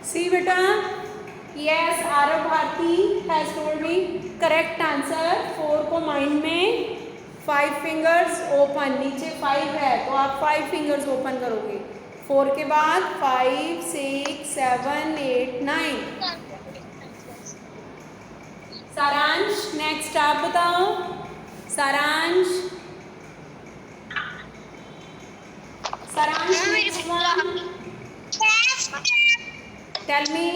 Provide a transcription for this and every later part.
सी बेटा, yes Aarav Bharti has told me correct answer. 4 को mind में 5 फिंगर्स ओपन, नीचे 5 है तो आप 5 फिंगर्स ओपन करोगे। 4 के बाद 5 6 7 8 9। सारांश नेक्स्ट आप बताओ। Saransh next one, tell me.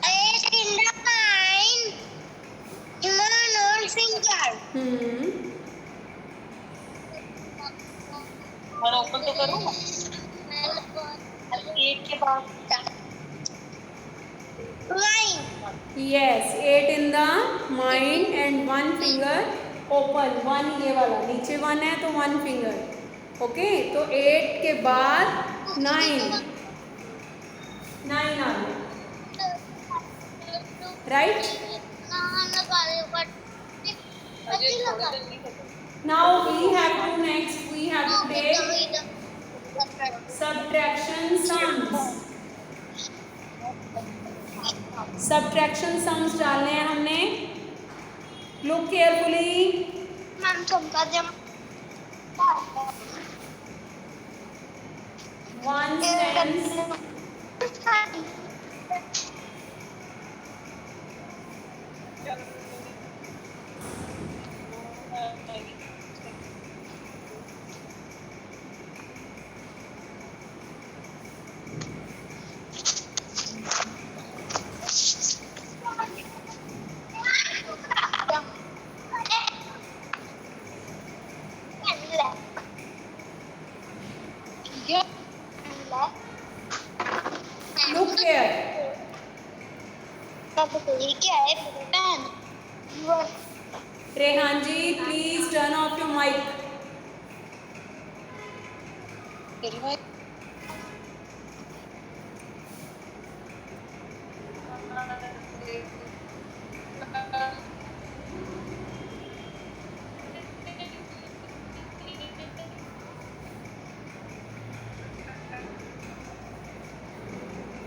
8 in the mind, human finger. और ओपन तो करूँ 8 के बाद 9। Yes 8 in the mind and 1 finger open. 1 ये वाला नीचे 1 है तो 1 फिंगर। ओके तो 8 के बाद 9 आ गया, right. Now we have to next we have to take subtraction sums। subtraction sums डालने हैं हमने। look carefully। one tens look here। क्या है pen? Rehan ji please turn off your mic.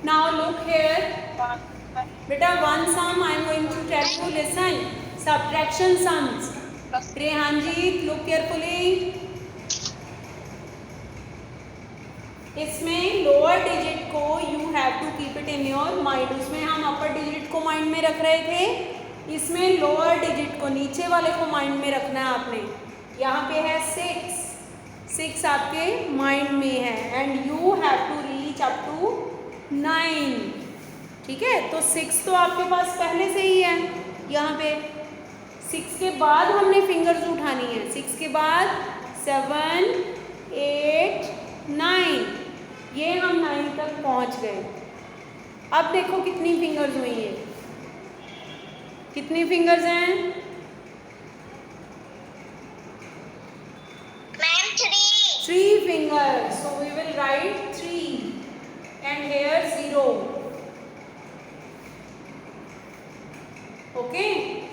Now look here, beta one sum I am going to tell you, listen, subtraction sums। रेहानजीत look carefully। इसमें lower digit को you have to keep it in your mind। उसमें हम अपर digit को mind में रख रहे थे, इसमें लोअर डिजिट को नीचे वाले को माइंड में रखना है आपने। यहाँ पे है 6 आपके माइंड में है and you have to reach up to 9। ठीक है तो 6 तो आपके पास पहले से ही है यहाँ पे। 6 के बाद हमने फिंगर्स उठानी है। 6 के बाद 7 8 9, ये हम 9 तक पहुँच गए। अब देखो कितनी फिंगर्स हुई हैं, कितनी फिंगर्स हैं? Ma'am 3। 3 fingers, so we will write 3 and here 0। okay,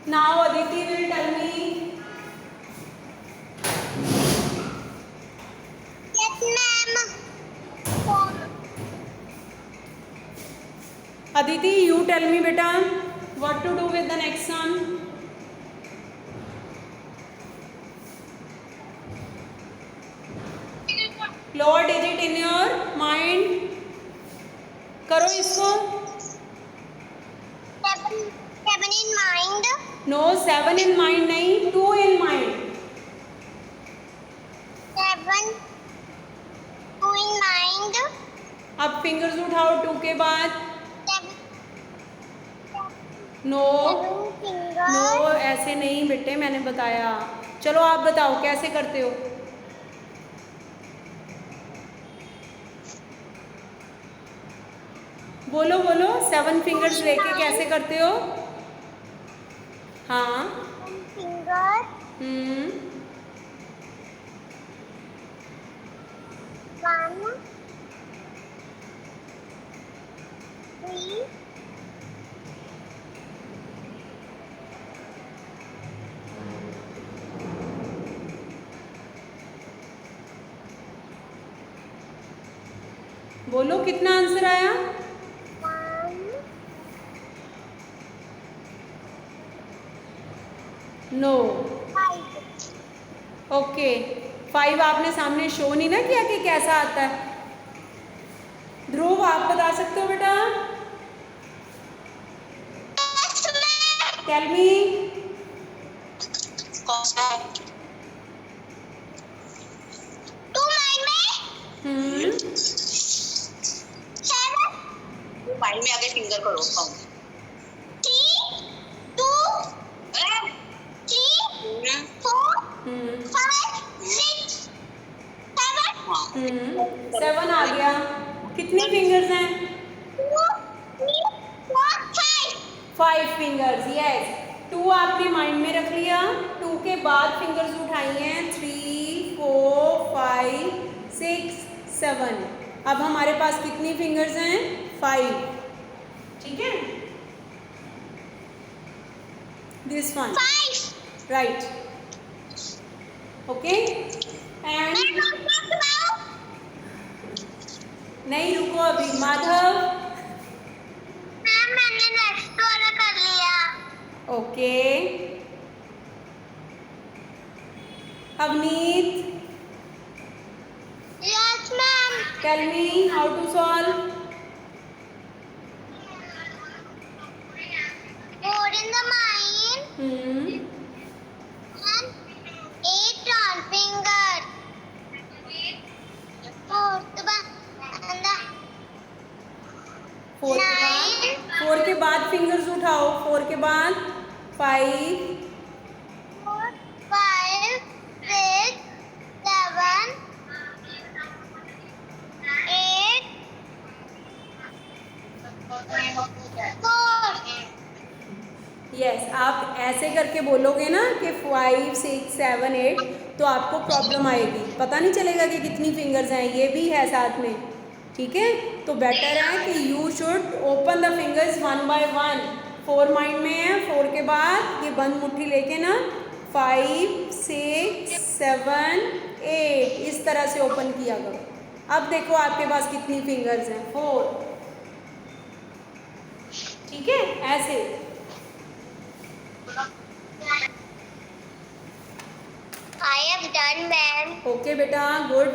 now Aditi will tell me। Aditi, you tell me beta, what to do with the next sum? Lower digit in your mind, करो इसको। 7 in mind। No 7 in mind नहीं, 2 in mind। 7 2 in mind। अब fingers उठाओ 2 के बाद। No no ऐसे नहीं बेटे, मैंने बताया। चलो आप बताओ कैसे करते हो। बोलो बोलो 7 फिंगर्स लेके कैसे करते हो? हाँ फिंगर बोलो कितना आंसर आया? 1 नो। 5 ओके, 5 आपने सामने शो नहीं ना किया कि कैसा आता है। ध्रुव आप बता सकते हो बेटा? Tell me. टू माइंड में 7 माइंड में आगे फिंगर करो काउंट 3 2 3 4 5 6 7 7 आ गया। कितनी फिंगर्स हैं? 2 3 4 5 5 फिंगर्स, यस। 2 आपने माइंड में रख लिया। 2 के बाद फिंगर्स उठाई हैं 3 4 5 6 7। अब हमारे पास कितनी फिंगर्स हैं? 5। ठीक है, this one 5 right. Okay and नहीं रुको अभी माधव। मैम मैंने नेक्स्ट वाला कर लिया। Okay Avneet, yes ma'am. Tell me how to solve. 4 in the mind and 8 on finger. 4 the and the 4 के बाद फिंगर्स उठाओ। 4 के बाद 5 4 5 6 7 8 4 यस। आप ऐसे करके बोलोगे ना कि 5 6 7 8 तो आपको प्रॉब्लम आएगी, पता नहीं चलेगा कि कितनी फिंगर्स हैं। ये भी है साथ में, ठीक है। तो बेटर है कि you should open the fingers 1 by 1। 4 mind में है। 4 के बाद ये बंद मुट्ठी लेके ना 5 6 7 8 इस तरह से ओपन किया करो। अब देखो आपके पास कितनी फिंगर्स हैं, 4। ठीक है, ऐसे। I have done ma'am. Okay बेटा, गुड।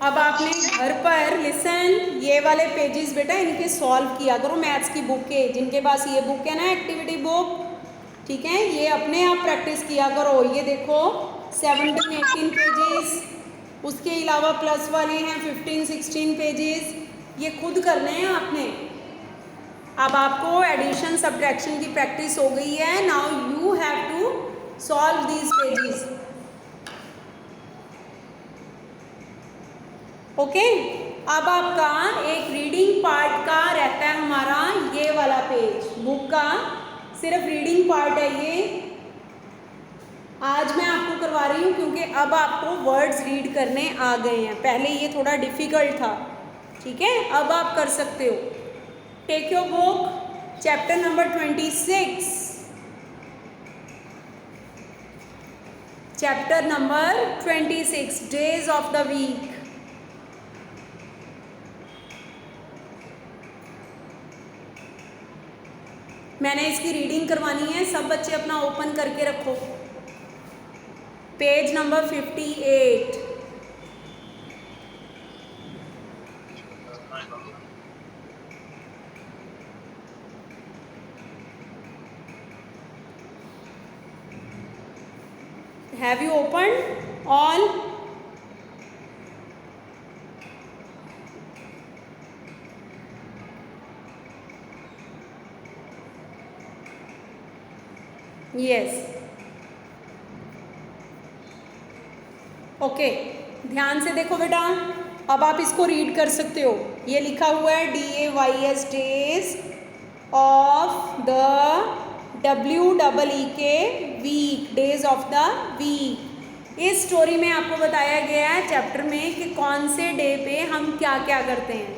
अब आपने घर पर लिसन ये वाले पेजेस बेटा इनके सॉल्व किया करो मैथ्स की बुक के। जिनके पास ये बुक है ना एक्टिविटी बुक, ठीक है, ये अपने आप प्रैक्टिस किया करो। ये देखो 17 18 पेजेस, उसके अलावा प्लस वाले हैं 15 16 पेजेस। ये खुद करने हैं आपने। अब आपको एडिशन सब्ट्रैक्शन की प्रैक्टिस हो गई है। Now you have to solve these pages. Okay, अब आपका एक रीडिंग पार्ट का रहता है हमारा ये वाला पेज बुक का, सिर्फ रीडिंग पार्ट है ये। आज मैं आपको करवा रही हूँ क्योंकि अब आपको वर्ड्स रीड करने आ गए हैं। पहले ये थोड़ा डिफ़िकल्ट था, ठीक है। अब आप कर सकते हो। Take your book, chapter number 26, chapter number 26, days of the week. मैंने इसकी रीडिंग करवानी है। सब बच्चे अपना ओपन करके रखो, page number 58। Have you opened all? Yes. Okay, ध्यान से देखो बेटा। अब आप इसको रीड कर सकते हो। ये लिखा हुआ है DAYS, days of the WEEK week, days of the week. इस स्टोरी में आपको बताया गया है चैप्टर में कि कौन से डे पे हम क्या क्या करते हैं।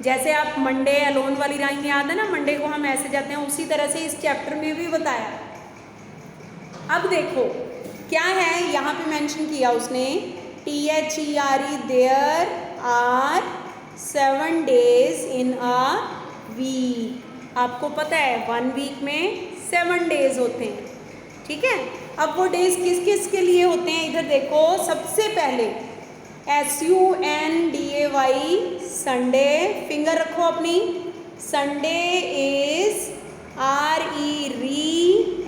जैसे आप मंडे अलोन वाली राइम याद है ना, मंडे को हम ऐसे जाते हैं, उसी तरह से इस चैप्टर में भी बताया। अब देखो क्या है यहाँ पे मेंशन किया उसने, THERE there are 7 days in a week. आपको पता है 1 वीक में 7 days होते हैं, ठीक है। अब वो डेज किस किस के लिए होते हैं, इधर देखो। सबसे पहले SUNDAY संडे, फिंगर रखो अपनी। संडे इज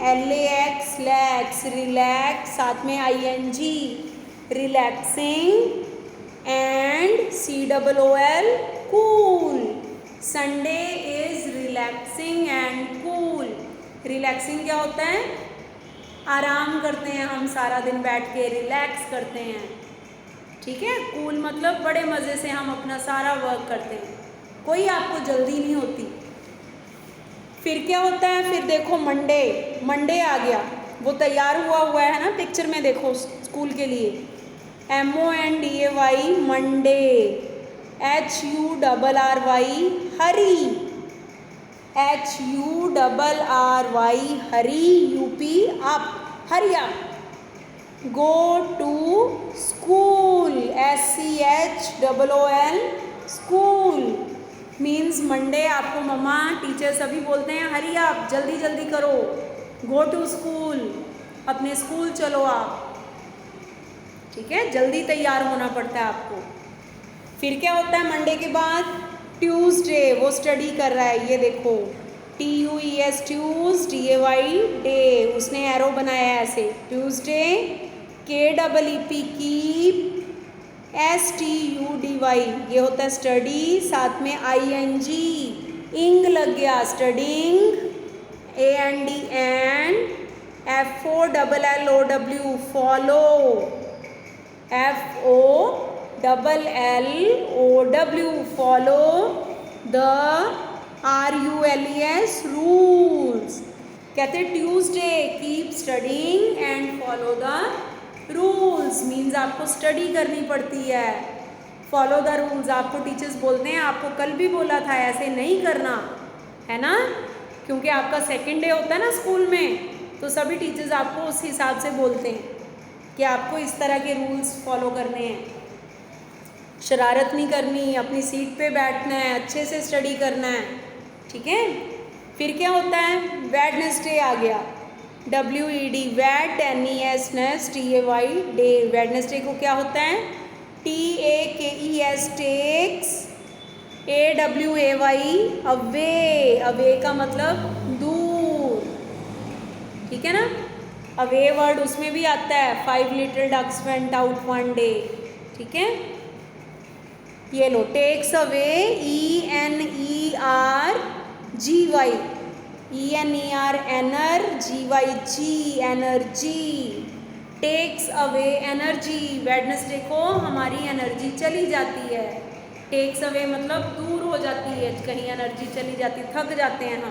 RELAX रिलैक्स, साथ में ING relaxing, and COOL cool. Sunday is relaxing and cool. Relaxing क्या होता है, आराम करते हैं हम, सारा दिन बैठ के रिलैक्स करते हैं, ठीक है। कूल मतलब बड़े मज़े से हम अपना सारा वर्क करते हैं, कोई आपको जल्दी नहीं होती। फिर क्या होता है, फिर देखो मंडे, मंडे आ गया, वो तैयार हुआ है ना पिक्चर में, देखो स्कूल के लिए। MONDAY Monday, HURRY hurry, HURRY hurry, UP up, hurry up. Go to school, SCHOOL school means Monday आपको मम्मा टीचर सभी बोलते हैं हरी आप, जल्दी जल्दी करो, गो टू स्कूल, अपने स्कूल चलो आप, ठीक है। जल्दी तैयार होना पड़ता है आपको। फिर क्या होता है मंडे के बाद, ट्यूसडे, वो स्टडी कर रहा है, ये देखो TUES TUESDAY डे, उसने एरो बनाया है ऐसे, ट्यूसडे। KEEP कीप, STUDY ये होता है स्टडी, साथ में ING इंग लग गया, studying. AND and, FOLLOW follow, FOLLOW follow, the RULES rules. कहते Tuesday keep studying and follow the rules, means आपको स्टडी करनी पड़ती है। फॉलो द रूल्स, आपको टीचर्स बोलते हैं आपको कल भी बोला था ऐसे नहीं करना, है ना, क्योंकि आपका सेकेंड डे होता है ना स्कूल में, तो सभी टीचर्स आपको उस हिसाब से बोलते हैं कि आपको इस तरह के रूल्स फॉलो करने हैं, शरारत नहीं करनी, अपनी सीट पे बैठना है, अच्छे से स्टडी करना है, ठीक है। फिर क्या होता है, वेडनेसडे आ गया, WED wed, NESTAY day. Wednesday को क्या होता है, TAKES takes, AWAY away, away का मतलब दूर, ठीक है ना। अवे वर्ड उसमें भी आता है, 5 little ducks went out one day, ठीक है। ये लो, takes away, ENERGY, ENERGY energy, takes away energy, Wednesday को हमारी एनर्जी चली जाती है। टेक्स अवे मतलब दूर हो जाती है, कहीं एनर्जी चली जाती, थक जाते हैं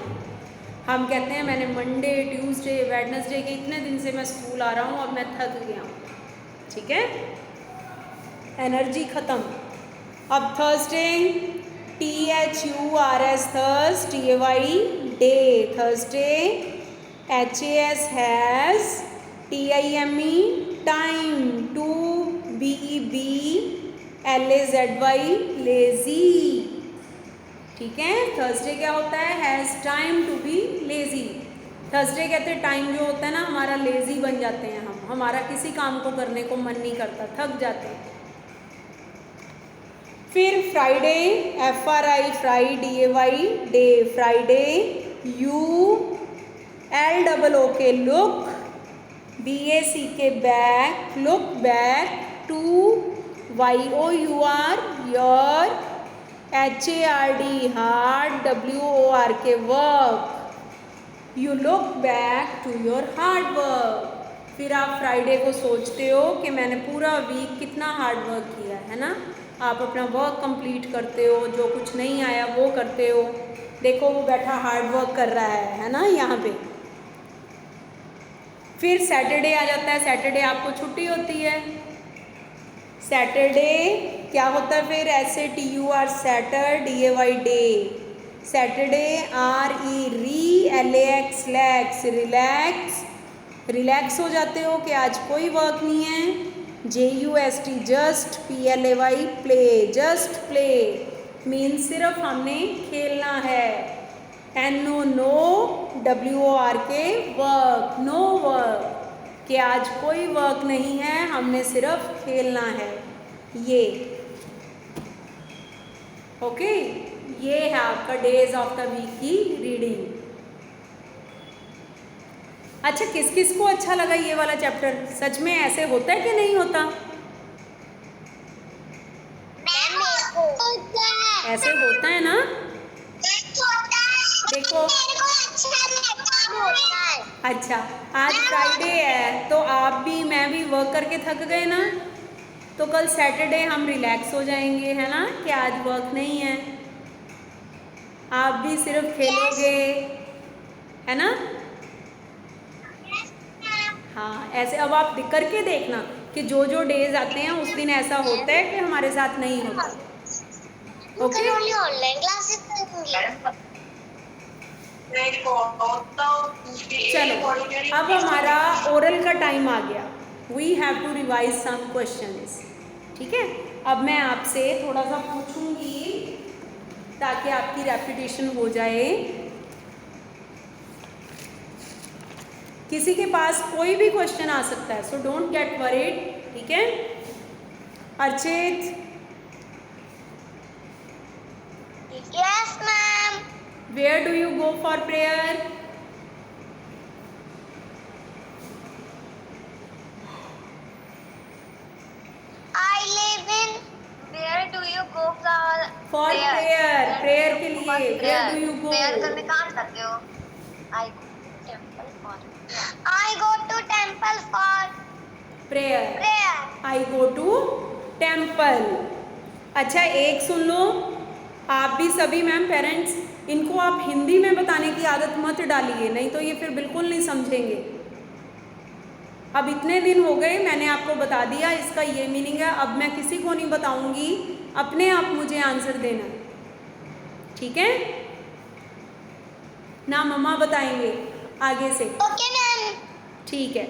हम कहते हैं मैंने मंडे ट्यूसडे वेडनेसडे के इतने दिन से मैं स्कूल आ रहा हूँ, अब मैं थक गया हूँ, ठीक है, एनर्जी ख़त्म। अब Thursday, THURS thurs, TAY day, Thursday. HAS has, TIME time, to BEB LAZY lazy, ठीक है। थर्सडे क्या होता है, has time to be lazy. Thursday कहते हैं टाइम जो होता है ना हमारा लेज़ी बन जाते हैं हम, हमारा किसी काम को करने को मन नहीं करता, थक जाते हैं। फिर Friday, FRI fri, DAY day, Friday. ULOOK look, BACK back, look back to, YOUR your, HARD hard, WORK work, you look back to your hard work. फिर आप फ्राइडे को सोचते हो कि मैंने पूरा वीक कितना हार्ड वर्क किया है ना, आप अपना वर्क कंप्लीट करते हो, जो कुछ नहीं आया वो करते हो। देखो वो बैठा हार्ड वर्क कर रहा है ना यहाँ पे। फिर सैटरडे आ जाता है, सैटरडे आपको छुट्टी होती है। सैटरडे क्या होता है फिर? SATUR सैटर, DAY day. Saturday RELAX lakhs, relax, relax हो जाते हो कि आज कोई वर्क नहीं है। JUST just, PLAY play, just play mean सिर्फ हमने खेलना है। NO no, WORK work, no work कि आज कोई वर्क नहीं है, हमने सिर्फ खेलना है। ये ओके, ये है आपका डेज ऑफ द वीक की रीडिंग। अच्छा, किस किस को अच्छा लगा ये वाला चैप्टर? सच में ऐसे होता है कि नहीं होता? ऐसे होता है ना? देखो, अच्छा आज फ्राइडे है तो आप भी मैं भी वर्क करके थक गए ना, तो कल सैटरडे हम रिलैक्स हो जाएंगे, है ना, कि आज वर्क नहीं है, आप भी सिर्फ खेलोगे, है ना? हाँ, ऐसे अब आप करके देखना कि जो जो डेज आते हैं उस दिन ऐसा होता है कि हमारे साथ नहीं होता। ओके, ऑनलाइन क्लासेस करूंगी। चलो अब हमारा ओरल का टाइम आ गया। We have to revise some questions, ठीक है? अब मैं आपसे थोड़ा सा पूछूंगी ताकि आपकी रेपिटेशन हो जाए। किसी के पास कोई भी क्वेश्चन आ सकता है, सो डोंट गेट वरीड, ठीक है? Archit, Yes, ma'am. where do you go for prayer? I live in. Where do you go For prayer, prayer के लिए where do you go? Prayer करने कहाँ जाते हो? I go to temple for. I go to temple for prayer. prayer. I go to temple. अच्छा, एक सुन लो, आप भी सभी मैम पेरेंट्स, इनको आप हिंदी में बताने की आदत मत डालिए, नहीं तो ये फिर बिल्कुल नहीं समझेंगे। अब इतने दिन हो गए, मैंने आपको बता दिया इसका ये मीनिंग है, अब मैं किसी को नहीं बताऊंगी, अपने आप मुझे आंसर देना, ठीक है ना? मम्मा बताएंगे आगे से, Okay, ma'am. ठीक है?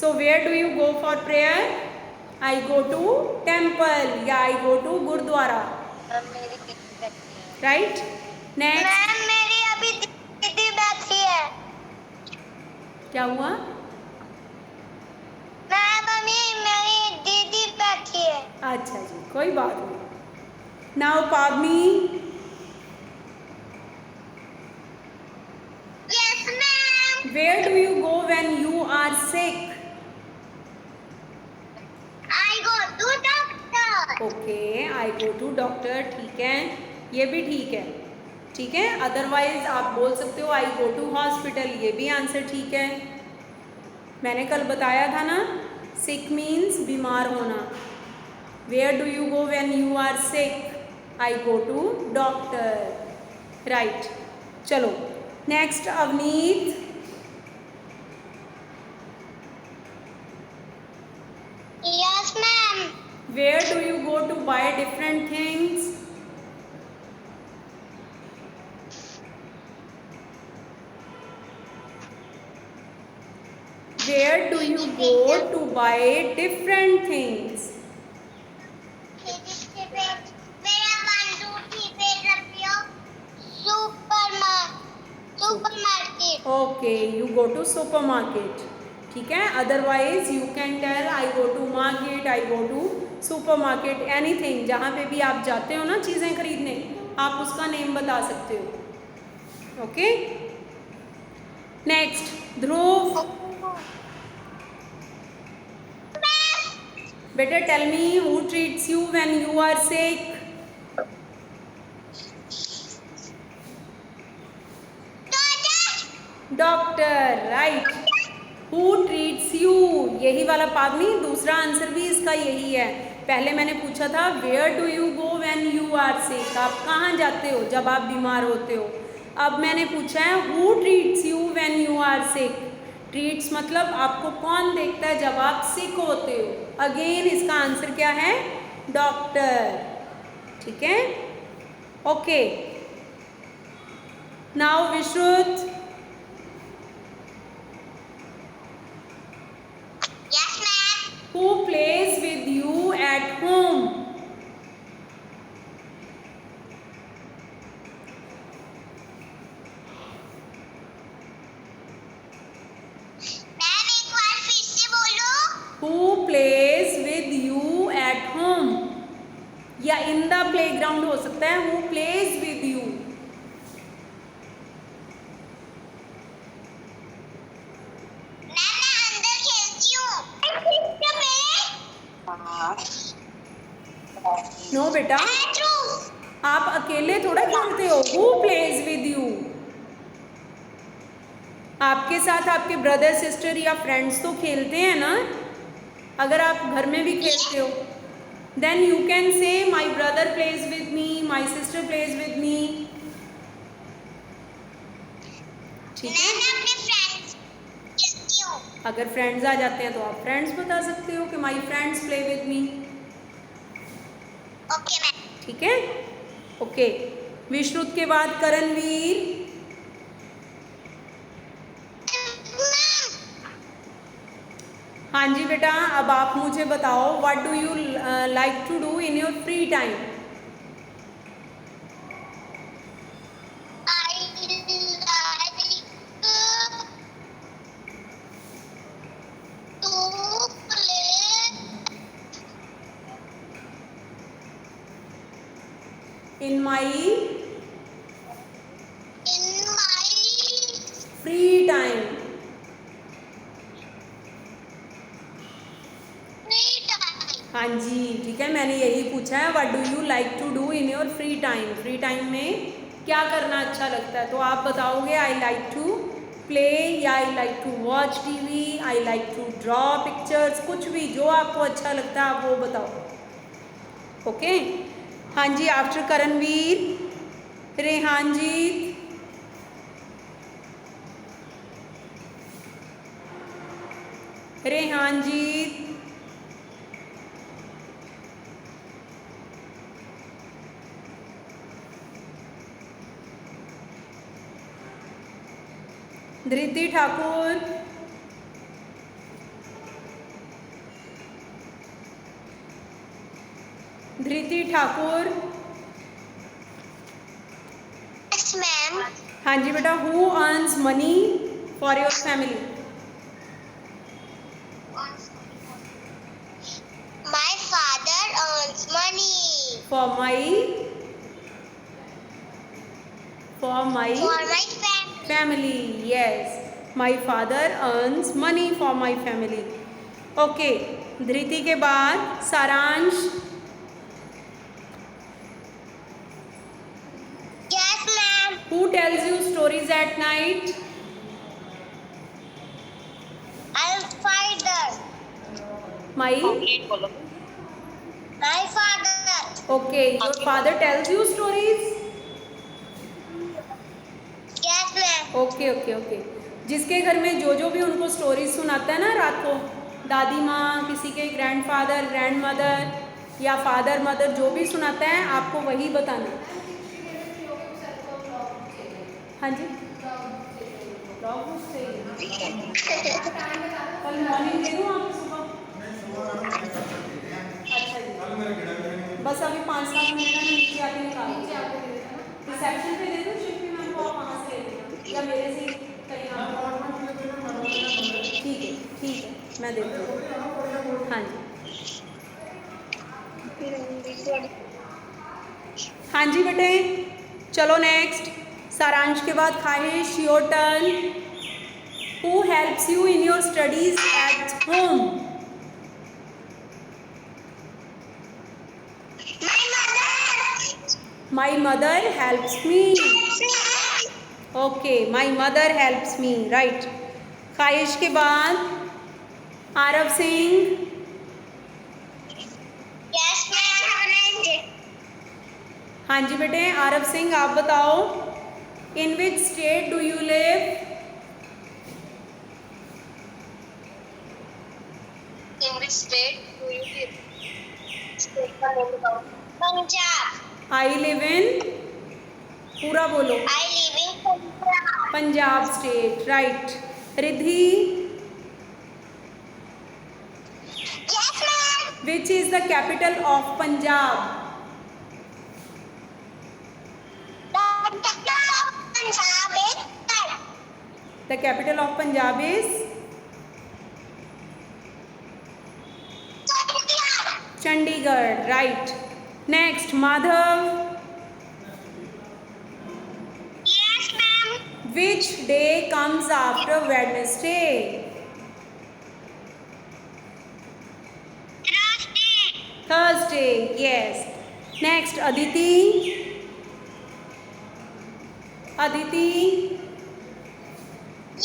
So where do you go for prayer? I go to temple या आई गो टू गुरुद्वारा, मेरी दीदी बैठी है। राइट? नेक्स्ट, मैम मेरी अभी दीदी बैठी है। क्या हुआ? मैम मम्मी मेरी दीदी बैठी है। अच्छा जी, कोई बात नहीं। Now Pavani, Yes, ma'am. Where do you go when you are sick? I go to doctor. Okay, I go to doctor, ठीक है, ये भी ठीक है, ठीक है? अदरवाइज आप बोल सकते हो आई गो टू हॉस्पिटल, ये भी आंसर ठीक है। मैंने कल बताया था ना, सिक मीन्स बीमार होना। Where do you go when you are sick? I go to doctor, right? चलो next, Avneet, Yes, ma'am. Where do you go to buy different things? Where do you go to buy different things? मेरा 1 2 3 पे रखियो supermarket. Okay, you go to supermarket. ठीक है? Otherwise you can tell I go to market, I go to supermarket, anything. जहाँ पे भी आप जाते हो ना चीज़ें खरीदने, आप उसका नेम बता सकते हो। Okay? Next, Dhruv, better tell me who treats you when you are sick? Doctor, right? Who treats you, यही वाला पावनी, दूसरा आंसर भी इसका यही है। पहले मैंने पूछा था where do you go when you are sick, आप कहाँ जाते हो जब आप बीमार होते हो। अब मैंने पूछा है who treats you when you are sick, treats मतलब आपको कौन देखता है जब आप सिक होते हो? अगेन इसका आंसर क्या है? डॉक्टर। ठीक है, okay. Now विश्रुत, Yes, ma'am. who plays with you at home? Ma'am एक बार फिर से बोलो। Who plays with you at home? या in the playground हो सकता है। Who plays with you? Ma'am मैं अंदर खेलती हूँ। हाँ नो बेटा, आप अकेले थोड़ा खेलते हो। Who plays with you? आपके साथ आपके ब्रदर सिस्टर या फ्रेंड्स तो खेलते हैं ना। अगर आप घर में भी खेलते हो, then you can say my brother plays with me, my sister plays with me. ठीक है, मैं अपने फ्रेंड्स खेलती हूँ। अगर फ्रेंड्स आ जाते हैं तो आप फ्रेंड्स बता सकते हो कि my friends play with me. Okay ma'am. ठीक है, ओके। विश्रुत के बाद करणवीर। हाँ जी बेटा, अब आप मुझे बताओ, what do you like to do in your free time? In my free time. हाँ जी, ठीक है, मैंने यही पूछा है, what do you like to do in your free time? Free time में क्या करना अच्छा लगता है? तो आप बताओगे आई लाइक टू प्ले, या I like to watch TV, I like to draw pictures, कुछ भी जो आपको अच्छा लगता है आप वो बताओ। ओके, हाँ जी। आफ्टर करणवीर, रेहानजीत, रेहानजीत, धृति ठाकुर, धृति ठाकुर। Yes, ma'am. हाँ जी बेटा, who earns money for your family? My father earns money For my for my family. family. Yes, my father earns money for my family. Okay, धृति के बाद सारांश। Yes, ma'am. Who tells you stories at night? I'll father. My complete बोलो। My father. okay, your father tells you stories? Yes, ma'am. Okay okay okay. जिसके घर में जो भी उनको स्टोरीज सुनाता है ना रात को, दादी माँ, किसी के ग्रैंडफादर, ग्रैंडमदर या फादर मदर, जो भी सुनाता है आपको वही बताना। हाँ जी, कल मॉर्निंग दे दूँ आपको सुबह? अच्छा जी, बस अभी 5-7 मिनट में नीचे आके निकाल रिसेप्शन पे दे दूँ शिफ्टी मैम को, आप वहाँ से ले लेना या मेरे से कहीं आप। ठीक है, मैं देती हूँ। हाँ जी, हाँ जी बेटे, चलो नेक्स्ट। सारांश के बाद Khwahish, your turn. Who helps you in your studies at home? My mother helps me. Okay, my mother helps me. Right. खाहिश के बाद आरव सिंह। Yes, ma'am. हाँ जी बेटे, आरव सिंह आप बताओ, in which state do you live? which state do you live? State का name बताओ. Punjab. I live in, पूरा बोलो. I live in Punjab. Punjab state, right. Riddhi, Yes, ma'am. Which is the capital of Punjab? The capital of Punjab is the capital of Punjab is Chandigarh. Chandigarh, right. Next Madhav, Yes, ma'am. Which day comes after Wednesday? Thursday. Thursday, yes. Next Aditi, Aditi,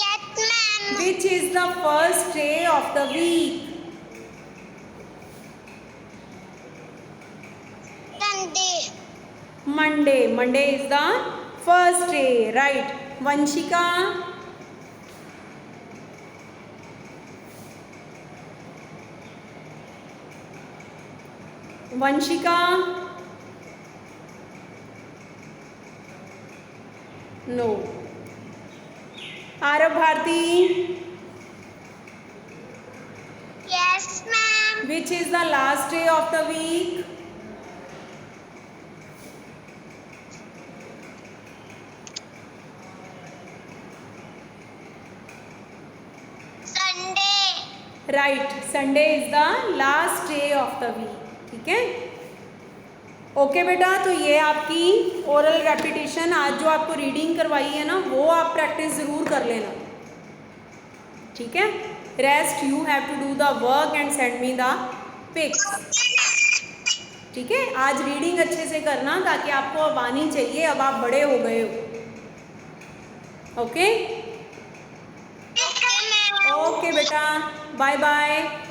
Yes, ma'am. Which is the first day of the week? Sunday. Monday, Monday is the first day, right. Vanshika, Vanshika, no. Aarav Bharti, Yes, ma'am. Which is the last day of the week? Sunday. Right, Sunday is the last day of the week. ठीक है, okay बेटा. तो ये आपकी oral repetition, आज जो आपको reading करवाई है ना, वो आप प्रैक्टिस ज़रूर कर लेना. ठीक है, rest you have to do the work and send me the pics. ठीक है, आज रीडिंग अच्छे से करना, ताकि आपको अब आनी चाहिए. अब आप बड़े हो गए हो. Okay Okay, ma'am. ओके बेटा, बाय बाय.